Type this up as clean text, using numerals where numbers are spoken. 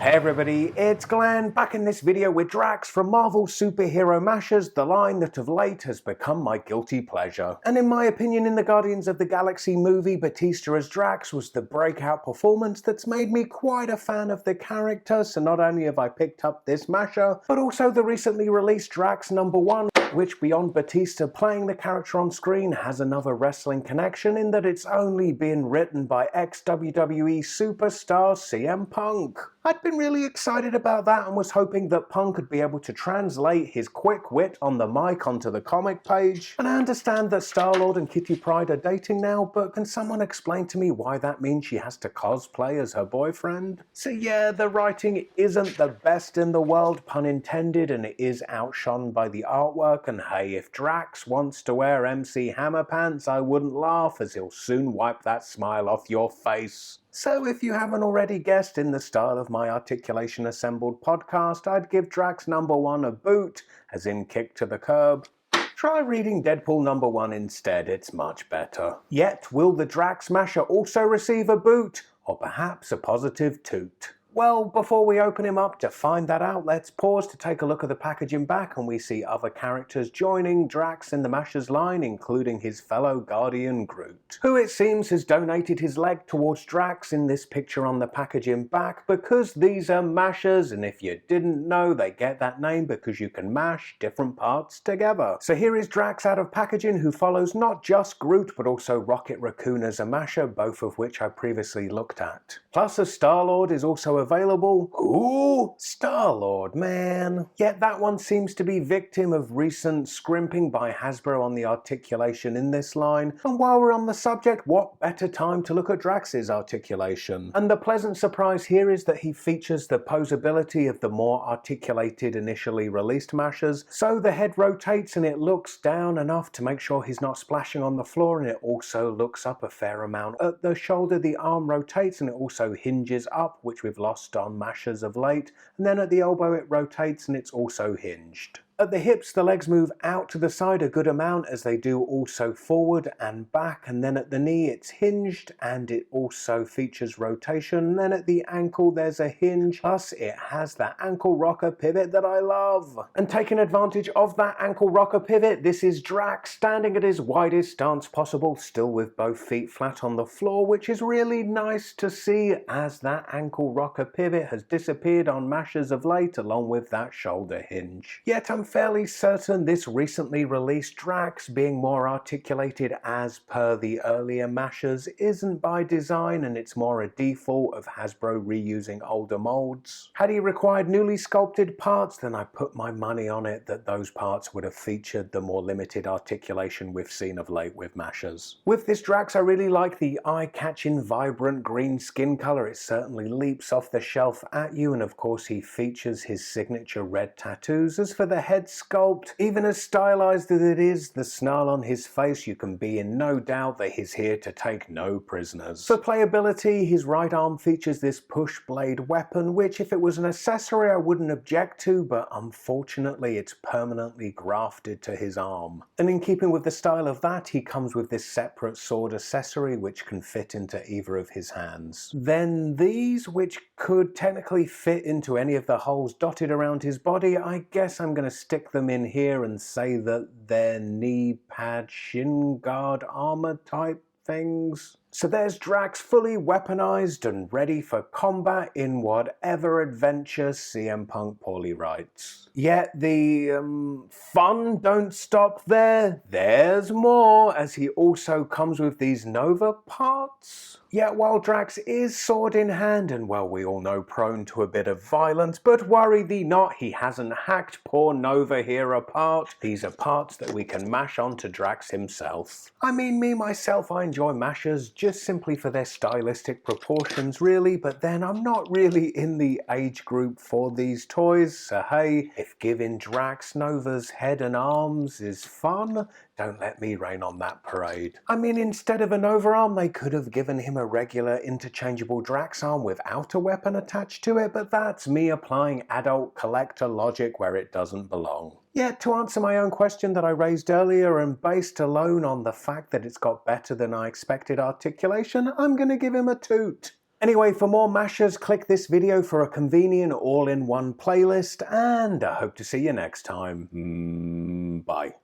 Hey everybody, it's Glenn, back in this video with Drax from Marvel Superhero Mashers, the line that of late has become my guilty pleasure. And in my opinion, in the Guardians of the Galaxy movie, Batista as Drax was the breakout performance that's made me quite a fan of the character, so not only have I picked up this masher, but also the recently released Drax #1, which beyond Batista playing the character on screen has another wrestling connection in that it's only been written by ex-WWE superstar CM Punk. I'd been really excited about that and was hoping that Punk would be able to translate his quick wit on the mic onto the comic page. And I understand that Star-Lord and Kitty Pryde are dating now, but can someone explain to me why that means she has to cosplay as her boyfriend? So yeah, the writing isn't the best in the world, pun intended, and it is outshone by the artwork, and hey, if Drax wants to wear MC Hammer pants, I wouldn't laugh, as he'll soon wipe that smile off your face. So if you haven't already guessed, in the style of my Articulation Assembled podcast, I'd give Drax #1 a boot, as in kick to the curb. Try reading Deadpool #1 instead, it's much better. Yet, will the Drax Smasher also receive a boot, or perhaps a positive toot? Well, before we open him up to find that out, let's pause to take a look at the packaging back, and we see other characters joining Drax in the Mashers line, including his fellow Guardian Groot, who it seems has donated his leg towards Drax in this picture on the packaging back, because these are Mashers, and if you didn't know, they get that name because you can mash different parts together. So here is Drax out of packaging, who follows not just Groot, but also Rocket Raccoon as a Masher, both of which I previously looked at. Plus a Star-Lord is also available. Ooh, Star-Lord, man. Yet that one seems to be victim of recent scrimping by Hasbro on the articulation in this line. And while we're on the subject, what better time to look at Drax's articulation? And the pleasant surprise here is that he features the posability of the more articulated initially released Mashers. So the head rotates and it looks down enough to make sure he's not splashing on the floor, and it also looks up a fair amount. At the shoulder, the arm rotates and it also hinges up, which we've lost on Mashers of late, and then at the elbow it rotates and it's also hinged. At the hips, the legs move out to the side a good amount, as they do also forward and back, and then at the knee it's hinged and it also features rotation. And then at the ankle there's a hinge, plus it has that ankle rocker pivot that I love. And taking advantage of that ankle rocker pivot, this is Drax standing at his widest stance possible, still with both feet flat on the floor, which is really nice to see, as that ankle rocker pivot has disappeared on Mashers of late, along with that shoulder hinge. Yet I'm fairly certain this recently released Drax, being more articulated as per the earlier Mashers, isn't by design, and it's more a default of Hasbro reusing older molds. Had he required newly sculpted parts, then I put my money on it that those parts would have featured the more limited articulation we've seen of late with Mashers. With this Drax, I really like the eye-catching vibrant green skin color. It certainly leaps off the shelf at you, and of course he features his signature red tattoos. As for the head sculpt, even as stylized as it is, the snarl on his face, you can be in no doubt that he's here to take no prisoners. For playability, his right arm features this push blade weapon, which if it was an accessory I wouldn't object to, but unfortunately it's permanently grafted to his arm. And in keeping with the style of that, he comes with this separate sword accessory which can fit into either of his hands. Then these, which could technically fit into any of the holes dotted around his body, I guess I'm going to stick them in here and say that they're knee pad shin guard armor type things. So there's Drax fully weaponized and ready for combat in whatever adventure CM Punk poorly writes. Yet the fun don't stop there. There's more, as he also comes with these Nova parts. Yet while Drax is sword in hand and, well, we all know, prone to a bit of violence, but worry thee not, he hasn't hacked poor Nova here apart. These are parts that we can mash onto Drax himself. I mean, me myself, I enjoy mashers just simply for their stylistic proportions really, but then I'm not really in the age group for these toys, so hey, if giving Drax Nova's head and arms is fun, don't let me rain on that parade. I mean, instead of an overarm, they could have given him a regular interchangeable Drax arm without a weapon attached to it, but that's me applying adult collector logic where it doesn't belong. Yet, to answer my own question that I raised earlier, and based alone on the fact that it's got better than I expected articulation, I'm gonna give him a toot. Anyway, for more mashers, click this video for a convenient all-in-one playlist, and I hope to see you next time. Bye.